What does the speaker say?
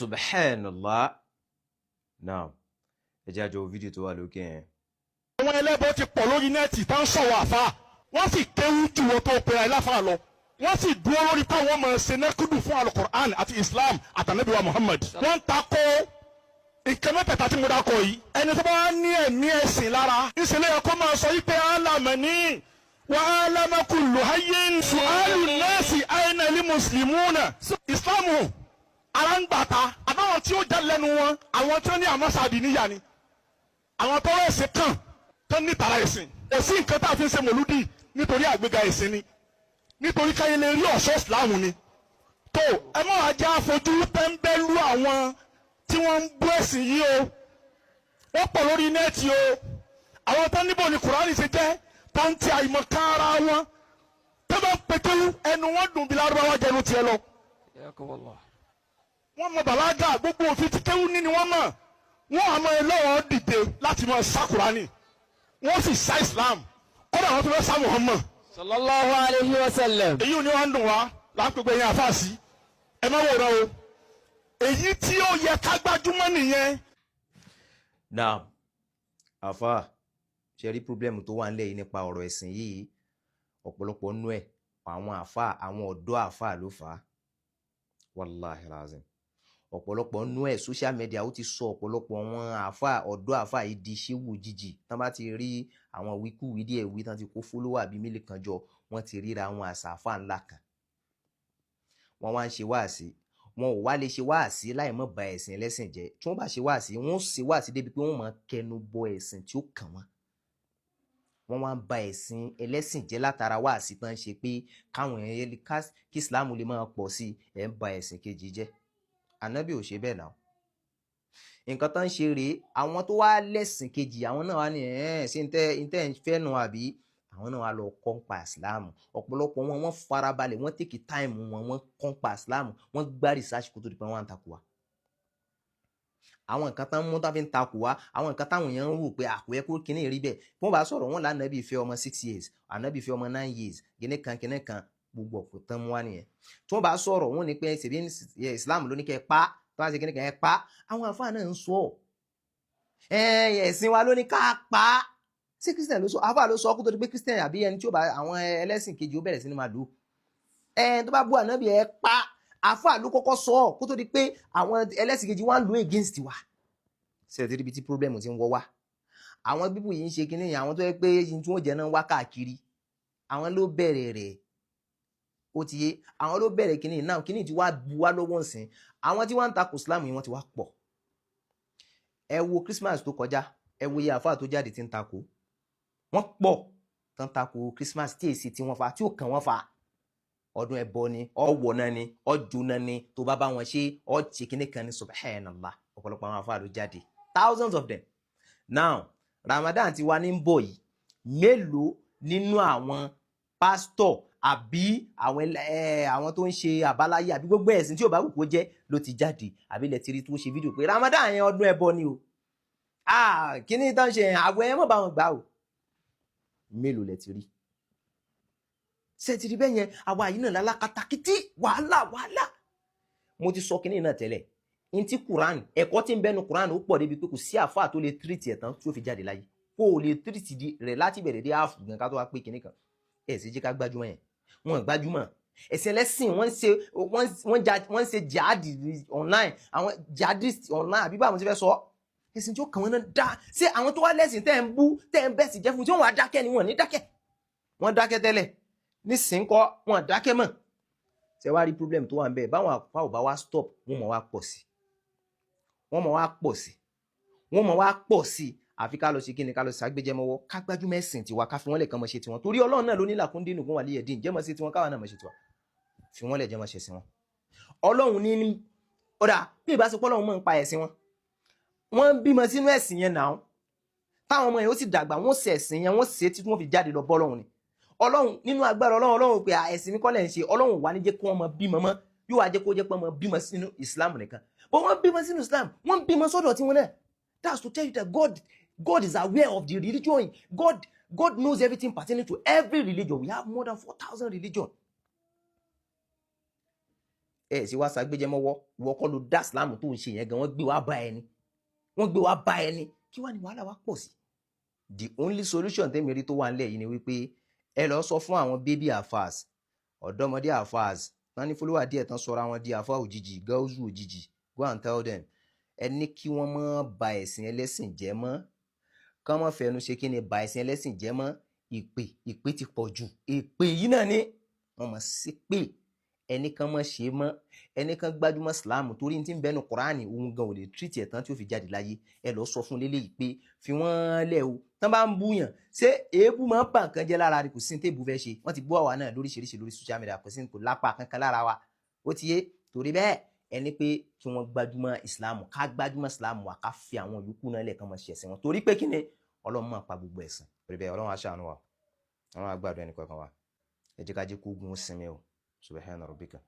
subhanallah. Now ẹ jẹ́ àjọ fídíò tó wà lókè yẹn. àwọn ẹlẹ́bọ ti pọ̀ lórí nẹ́ẹ̀tì tán sọ̀rọ̀ àfa wọ́n sì kéwú ju wọn tó pera ẹláfa lọ wọ́n sì dúró lórí táwọn máa ṣe nẹ́kúdù fún alukur'an àti islam àtànẹ́bíwá muhammad. wọ́n ń takò nǹkan mẹ́tẹ̀ẹ̀ta tí mo dákọ̀ yìí. ẹni tó bá ní ẹ̀mí ẹ̀sìn lára ìṣẹ̀lẹ̀ yẹn kó máa sọ yìí pé alamani wa alamakulu hayyin su'alu nasi ayna li muslimuna. islamu ara ń gbàta àbáwọn tí ó já lẹ́nu wọn àwọn tí wọ́n ní àmọ́sàdì níyà ni àwọn tó rẹ̀ ṣe kàn tó ní tara ẹ̀sìn ẹ̀sìn nǹkan tá a fi ń ṣe mòlúdì nítorí àgbéga ẹ̀sìn ni nítorí káyé lè rí ọ̀ṣọ́ ìsìláàmù ni. tó ẹ má wàá jẹ́ àfojú tẹ́ńbẹ́lú àwọn tí wọ́n ń bú ẹ̀sìn yìí o wọ́n pọ̀ lórí nẹ́ẹ̀tì o àwọn tó níbo ni kùránì ṣe jẹ́ tó ń ti àìmọ̀ ká ara wọn tó bá ń pẹ̀tù ẹnu wọn dùn bí lárúbáwá jẹnu tiẹ̀ lọ. wọ́n mọ bàlágà gbogbo òfin tí kéwú ní ni wọ́n mọ̀ wọ́n àmọ́ ẹlọ́wọ́ dìde láti mọ sá kùránì wọ́n sì sá islam kódà wọ́n fi lọ sá muhammad. sallallahu alayhi wa sallam. èyí ni wọ́n ń dùn wá lápẹ̀pẹ̀ yẹn àfàsí ẹ má wò rán o èyí tí ó yẹ ká gbájúmọ́ nìyẹn. Now àfà ṣe rí pírọ́blẹ́mù tó wà ńlẹ̀ yìí nípa ọ̀rọ̀ ẹ̀sìn yìí ọ̀pọ̀lọpọ̀ nú ẹ̀ àwọn àfà àwọn ọ̀dọ́ àfà ló fà á wàláhì lazim ọ̀pọ̀lọpọ̀ nú ẹ̀ social media ó ti sọ ọ̀pọ̀lọpọ̀ àwọn àfà ọ̀dọ́ àfà yìí di ṣéwù jìjì tán bá ti rí àwọn wíkúwí díẹ̀ wí tán ti kó fólówà bíi mílíọ̀nù kan jọ wọ́n ti ríra àwọn àṣà àfà ńlá kan wọ́n wá ń ṣe wáàsí wọn ò wá lè ṣe wáàsí láì mọ̀ ba ẹ̀sìn ẹlẹ́sìn jẹ́ tí wọ́n bá ṣe wáàsí wọ́n ṣe wáàsí débi pé wọ́n máa kẹnu bọ ẹ̀sìn tí ó kàn wọ́n wá ń ba ẹ̀sìn ẹlẹ́sìn jẹ́ látara wáàsí tán ṣe pé káwọn èèyàn kí ìsìláàmù lè máa pọ̀ sí ẹ̀ ń ba ẹ̀sìn kejì jẹ́ ànábì ò ṣe bẹ́ẹ̀ náà nǹkan tán ṣe rèé àwọn tó wá lẹ́sìn kejì àwọn náà wá ní ṣé ntẹ́ ń fẹ́ nu àbí àwọn náà wá lọ kọ́ ń pa ìsìláàmù ọ̀pọ̀lọpọ̀ wọ́n farabalẹ̀ wọ́n tèkì táìmù wọ́n kọ́ ń pa ìsìláàmù wọ́n gbá rìsáàsì kó tó di pé wọ́n á ń takò wá àwọn nǹkan tán mú tán fi ń takò wá àwọn nǹkan táwọn èèyàn ń rò pé àkóyẹ kó kíní rí bẹ́ẹ̀ bí wọ́n bá sọ̀rọ̀ wọn lànàbí fẹ́ ọmọ 6 years ànàbí fẹ́ ọmọ 9 years kíní kan gbogbo ọ̀pọ̀ tán mú wá nìyẹn tí wọ́n bá sọ̀rọ̀ wọn ní pé ṣèbí Islam ló ní kẹ́ pa tó bá ṣe kíní kan ẹ pa àwọn àfáà náà ń sọ ẹ̀sìn wa ló ní ká pa ṣé Christian ló sọ àfáà ló sọ kó tó di pé Christian àbí ẹni tí ó bá àwọn ẹlẹ́sìn kejì ó bẹ̀rẹ̀ sí ní máa lò tó bá bú ànábì ẹ pa àfáà ló kọ́kọ́ sọ kó tó di pé àwọn ẹlẹ́sìn kejì wá ń lò against wa ṣe ti ríbi tí problem ti ń wọ́ wá àwọn bíbù yìí ń ṣe kíní àwọn tó yẹ pé tí wọ́n jẹ́ náà wá káàkiri àwọn ló bẹ̀rẹ̀ rẹ̀ ó ti yé àwọn ló bẹ̀rẹ̀ kíní náà kíní ti wá bu wá lọ́wọ́ ǹsìn àwọn tí wọ́n ń takò Islam yìí wọ́n ti wá pọ̀ ẹ wo Christmas tó kọjá ẹ wo iye àfáà tó jáde tí ń takò wọ́n pọ̀ tán takò Christmas tí èsì tí wọ́n fa tí ó kàn wọ́n fa ọdún ẹbọ ni ọwọ́ náà ni ọjọ́ náà ni tó bá wọn ṣe ọ̀ṣẹ̀ kíní kan ní subhanallah ọ̀pọ̀lọpọ̀ àwọn àfáà ló jáde thousands of them now Ramadan ti wá ní bọ̀ yìí mélòó nínú àwọn pásítọ̀ àbí àwọn tó ń ṣe àbáláyé àbí gbogbo ẹ̀sìn tí ò bá wù kó jẹ́ ló ti jáde àbí lẹ ti rí tó ṣe fídíò pé Ramadan yẹn ọdún ẹbọ ni o kíní tán ṣe àwẹ̀ ẹ mọ̀ bá wọn gbà o mélòó lẹ ti rí ṣe ti rí bẹ́ẹ̀ yẹn àwa yìí náà lálákatakítí wàhálà mo ti sọ kíní náà tẹ́lẹ̀ ntí Quran ẹ̀kọ́ tí ń bẹnu Quran ó pọ̀ débi pé kò sí àfáà tó lè tírìtì ẹ̀ tán tí ó fi jáde láyé kó o lè tírìtì rẹ̀ láti bẹ̀rẹ̀ dé ààfù gan ká tó wá pé kinní kan ẹ̀ sì jẹ́ ká gbájúmọ̀ yẹn wọ́n gbájúmọ̀ ẹ̀sìn ẹlẹ́sìn wọ́n ń ṣe jihadi online àwọn jihadist online àbí báwọn ti fẹ́ sọ ẹ̀sìn tí ó kàn wọ́n náà dá ṣé àwọn tó wá lẹ́sìn tẹ́ ń bú tẹ́ ń bẹ́sì jẹ́ fún tí wọ́n wá dákẹ́ ni wọ́n ní dákẹ́ wọ́n dákẹ́ tẹ́lẹ̀ nísìnyí kọ́ wọ́n dákẹ́ mọ̀ ṣe wá rí problem tó wà ń bẹ̀ báwọn àpá ò bá wá stop wọ́n mọ̀ wá pọ̀ sí wọ́n mọ̀ wá pọ̀ sí àfi ká lọ sí kíni ká lọ sí agbẹjẹmọwọ ká gbájú mẹ́sìn tiwa ká fi wọ́n lẹ̀ kán mọ̀ ṣe tiwọn torí Ọlọ́run náà ló ní làkúndínù fún wàlíyẹ dín jẹ́mọ̀ sí tiwọn káwa náà mọ̀ ṣe tiwa fi wọ́n lẹ̀ jẹ́mọ̀ ṣe sí wọn Ọlọ́run ní ọ̀dà bí ìbá sọpọ́ Ọlọ́run mọ̀ ń pa ẹ̀sìn wọn wọ́n ń bímọ sínú ẹ̀sìn yẹn náà táwọn ọmọ yẹn ó sì dàgbà wọ́n ṣe ẹ̀sìn yẹn wọ́n ṣe tí wọ́n fi jáde lọ bọ́lọ́run ni Ọlọ́run nínú agbára Ọlọ́run pé ẹ̀sìn mi kọ́ lẹ̀ ń ṣe Ọlọ́run wà ní jẹ́ kí wọ́n mọ bímọ mọ́ yóò wá jẹ́ kó jẹ́ pé wọ́n bímọ sínú Islam nìkan but wọ́n bímọ sínú Islam wọ́n bímọ sọ́dọ̀ tí wọ́n náà that's to tell you that God is aware of the religion God knows everything pertaining to every religion we have more than 4,000 religions ẹ sì wá ṣàgbéjẹ mọ́wọ́ ìwọ kọ́ ló dá Islam tó ń ṣe yẹn gan wọ́n gbé wá bá ẹni kí wá ní wàhálà wá pọ̀ sí. The only solution tẹ́mi rí tó wà nílẹ̀ yìí ni wípé ẹ lọ sọ fún àwọn baby afas ọ̀dọ́mọdé afas tán ní fúlùwà díẹ̀ tán sọra wọn di afa òjijì gáúsù òjijì, go and tell them ẹ ní kí wọ́n má ba ẹ̀sìn ẹlẹ́sìn jẹ́ mọ́, kán má fẹnu ṣe kí ni ba ẹ̀sìn ẹlẹ́sìn jẹ́ mọ́. Ìpè ti pọ̀ jù, ìpè yìí náà ni wọ́n mọ̀ sí pé ẹnì kan mọ̀ ṣe mọ́, ẹnì kan gbájúmọ́ Islam torí tí ń bẹnu Kùránì òun gan ò lè treat ẹ̀ tán tí ó fi jáde láyé. Ẹ lọ sọ fún lélẹ́yìí pé fi wọ́n lẹ̀ o, tán bá ń búyàn ṣé èébú máa ń bà nǹkan jẹ́ lára rẹ̀, kò sí ní tèbú fẹ́ ṣe. Wọ́n ti bú àwa náà lóríṣiríṣi lórí social media, kò sí kò lápá kankan lára wa, ó ti yé. Torí bẹ́ẹ̀ ẹni pé kí wọ́n gbájúmọ́ Islam, ká gbájúmọ́ Islam wa, ká fi àwọn yòókù náà lẹ̀ kán mọ̀ ṣẹ̀sìn wọn, torí pé kí ni Ọlọ́run máa pa gbogbo ẹ̀sìn. Torí bẹ́ẹ̀ Ọlọ́run á ṣàánú wa, Ọlọ́run á gbàdúrà ẹnì kọ̀ọ̀kan wa. Ẹ jẹ́ ká jẹ́ kó gun ó sinmi o. Subhana rabbika.